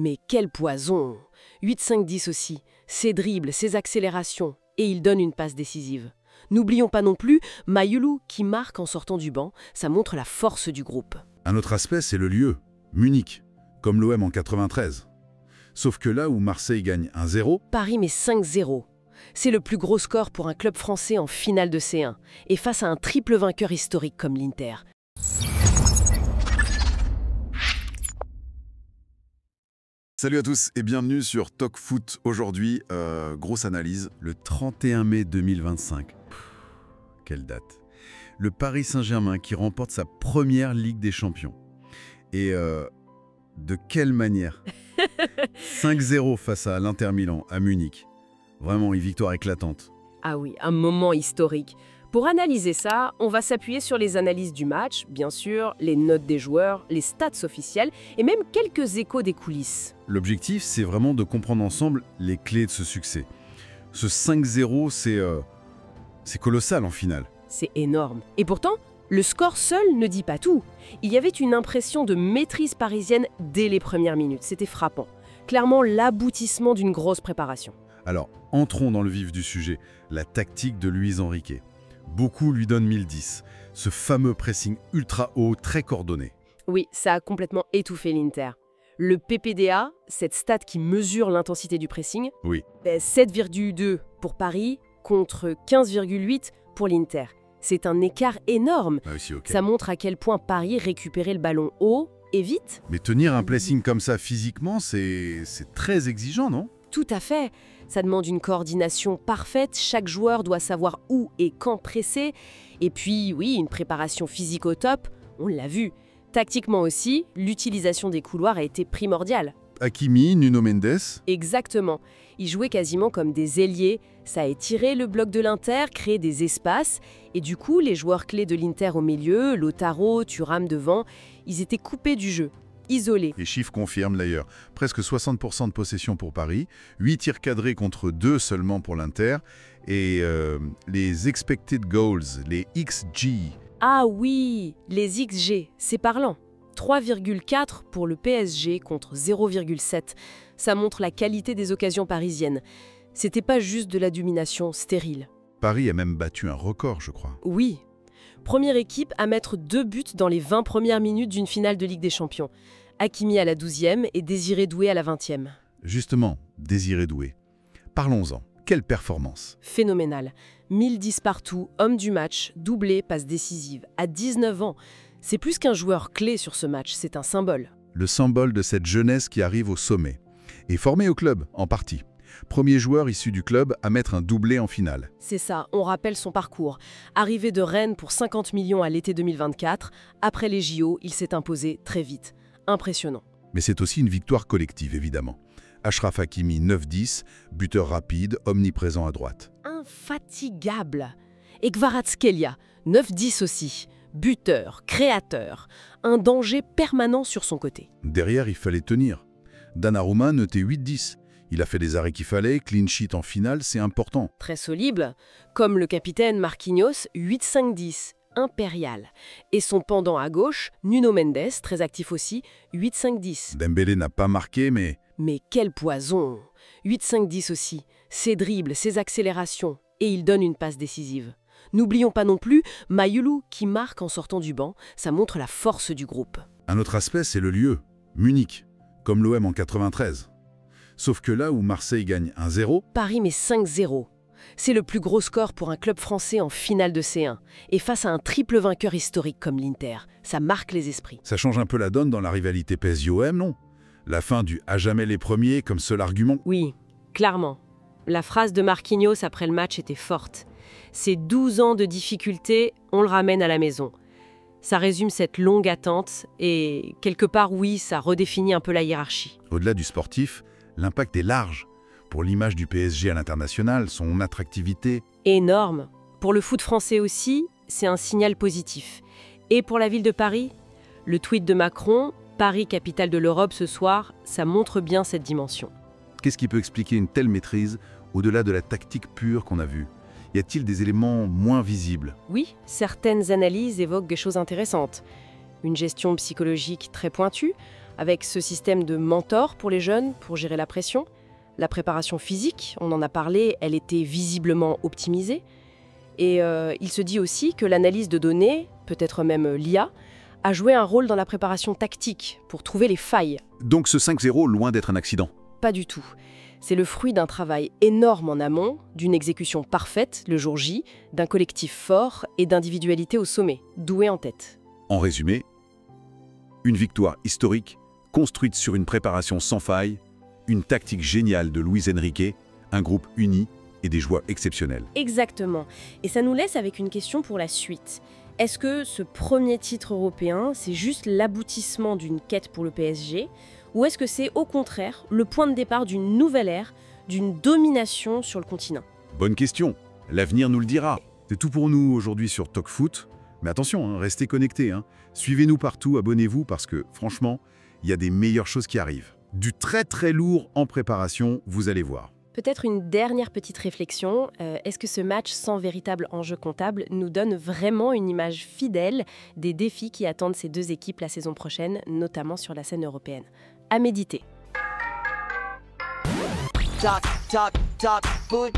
Mais quel poison! 8-5-10 aussi, ses dribbles, ses accélérations, et il donne une passe décisive. N'oublions pas non plus Mayulu qui marque en sortant du banc, ça montre la force du groupe. Un autre aspect, c'est le lieu, Munich, comme l'OM en 93. Sauf que là où Marseille gagne 1-0, Paris met 5-0. C'est le plus gros score pour un club français en finale de C1, et face à un triple vainqueur historique comme l'Inter. Salut à tous et bienvenue sur Talk Foot. Aujourd'hui, grosse analyse. Le 31 mai 2025. Quelle date. Le Paris Saint-Germain qui remporte sa première Ligue des Champions. Et de quelle manière? 5-0 face à l'Inter Milan à Munich. Vraiment une victoire éclatante. Ah oui, un moment historique. Pour analyser ça, on va s'appuyer sur les analyses du match, bien sûr, les notes des joueurs, les stats officiels et même quelques échos des coulisses. L'objectif, c'est vraiment de comprendre ensemble les clés de ce succès. Ce 5-0, c'est colossal en finale. C'est énorme. Et pourtant, le score seul ne dit pas tout. Il y avait une impression de maîtrise parisienne dès les premières minutes. C'était frappant. Clairement l'aboutissement d'une grosse préparation. Alors, entrons dans le vif du sujet, la tactique de Luis Enrique. Beaucoup lui donnent 1010, ce fameux pressing ultra haut, très coordonné. Oui, ça a complètement étouffé l'Inter. Le PPDA, cette stat qui mesure l'intensité du pressing, Oui. 7,2 pour Paris contre 15,8 pour l'Inter. C'est un écart énorme. Ah oui, ok. Ça montre à quel point Paris récupérait le ballon haut et vite. Mais tenir un pressing comme ça physiquement, c'est très exigeant, non? Tout à fait. Ça demande une coordination parfaite. Chaque joueur doit savoir où et quand presser. Et puis, oui, une préparation physique au top. On l'a vu. Tactiquement aussi, l'utilisation des couloirs a été primordiale. Hakimi, Nuno Mendes. Exactement. Ils jouaient quasiment comme des ailiers. Ça a étiré le bloc de l'Inter, créé des espaces. Et du coup, les joueurs clés de l'Inter au milieu, Lautaro, Thuram devant, ils étaient coupés du jeu. Isolé. Les chiffres confirment d'ailleurs. Presque 60% de possession pour Paris, 8 tirs cadrés contre 2 seulement pour l'Inter, et les expected goals, les XG. Ah oui, les XG, c'est parlant. 3,4 pour le PSG contre 0,7. Ça montre la qualité des occasions parisiennes. C'était pas juste de la domination stérile. Paris a même battu un record, je crois. Oui. Première équipe à mettre 2 buts dans les 20 premières minutes d'une finale de Ligue des Champions. Hakimi à la 12e et Désiré Doué à la 20e. Justement, Désiré Doué. Parlons-en. Quelle performance! Phénoménal. 1010 partout, homme du match, doublé, passe décisive. À 19 ans, c'est plus qu'un joueur clé sur ce match, c'est un symbole. Le symbole de cette jeunesse qui arrive au sommet. Et formé au club, en partie. Premier joueur issu du club à mettre un doublé en finale. C'est ça, on rappelle son parcours. Arrivé de Rennes pour 50 millions à l'été 2024, après les JO, il s'est imposé très vite. Impressionnant. Mais c'est aussi une victoire collective, évidemment. Achraf Hakimi, 9-10, buteur rapide, omniprésent à droite. Infatigable. Et Kvaratskhelia, 9-10 aussi. Buteur, créateur. Un danger permanent sur son côté. Derrière, il fallait tenir. Donnarumma noté 8-10. Il a fait des arrêts qu'il fallait, clean sheet en finale, c'est important. Très solide. Comme le capitaine Marquinhos, 8-5-10. Impérial. Et son pendant à gauche, Nuno Mendes, très actif aussi, 8-5-10. Dembélé n'a pas marqué, mais Mais quel poison! 8-5-10 aussi, ses dribbles, ses accélérations, et il donne une passe décisive. N'oublions pas non plus Mayulu qui marque en sortant du banc, ça montre la force du groupe. un autre aspect, c'est le lieu, Munich, comme l'OM en 93. Sauf que là où Marseille gagne 1-0, Paris met 5-0. C'est le plus gros score pour un club français en finale de C1. Et face à un triple vainqueur historique comme l'Inter, ça marque les esprits. ça change un peu la donne dans la rivalité PSG-OM, non? La fin du « à jamais les premiers » comme seul argument. Oui, clairement. La phrase de Marquinhos après le match était forte. Ces 12 ans de difficultés, on le ramène à la maison. Ça résume cette longue attente et, quelque part, oui, ça redéfinit un peu la hiérarchie. Au-delà du sportif, l'impact est large. Pour l'image du PSG à l'international, son attractivité. Énorme. Pour le foot français aussi, c'est un signal positif. Et pour la ville de Paris, le tweet de Macron, Paris, capitale de l'Europe ce soir, ça montre bien cette dimension. Qu'est-ce qui peut expliquer une telle maîtrise au-delà de la tactique pure qu'on a vue? Y a-t-il des éléments moins visibles? Oui, certaines analyses évoquent des choses intéressantes. Une gestion psychologique très pointue, avec ce système de mentor pour les jeunes, pour gérer la pression. La préparation physique, on en a parlé, elle était visiblement optimisée. Et il se dit aussi que l'analyse de données, peut-être même l'IA, a joué un rôle dans la préparation tactique pour trouver les failles. Donc ce 5-0, loin d'être un accident. Pas du tout. C'est le fruit d'un travail énorme en amont, d'une exécution parfaite le jour J, d'un collectif fort et d'individualité au sommet, doué en tête. En résumé, une victoire historique, construite sur une préparation sans faille, une tactique géniale de Luis Enrique, un groupe uni et des joueurs exceptionnels. Exactement. Et ça nous laisse avec une question pour la suite. Est-ce que ce premier titre européen, c'est juste l'aboutissement d'une quête pour le PSG, ou est-ce que c'est au contraire le point de départ d'une nouvelle ère, d'une domination sur le continent? Bonne question. L'avenir nous le dira. C'est tout pour nous aujourd'hui sur TalkFoot. Mais attention, hein, restez connectés. Suivez-nous partout, abonnez-vous parce que franchement, il y a des meilleures choses qui arrivent. Du très très lourd en préparation, vous allez voir. Peut-être une dernière petite réflexion. Est-ce que ce match sans véritable enjeu comptable nous donne vraiment une image fidèle des défis qui attendent ces deux équipes la saison prochaine, notamment sur la scène européenne? À méditer. Talk food.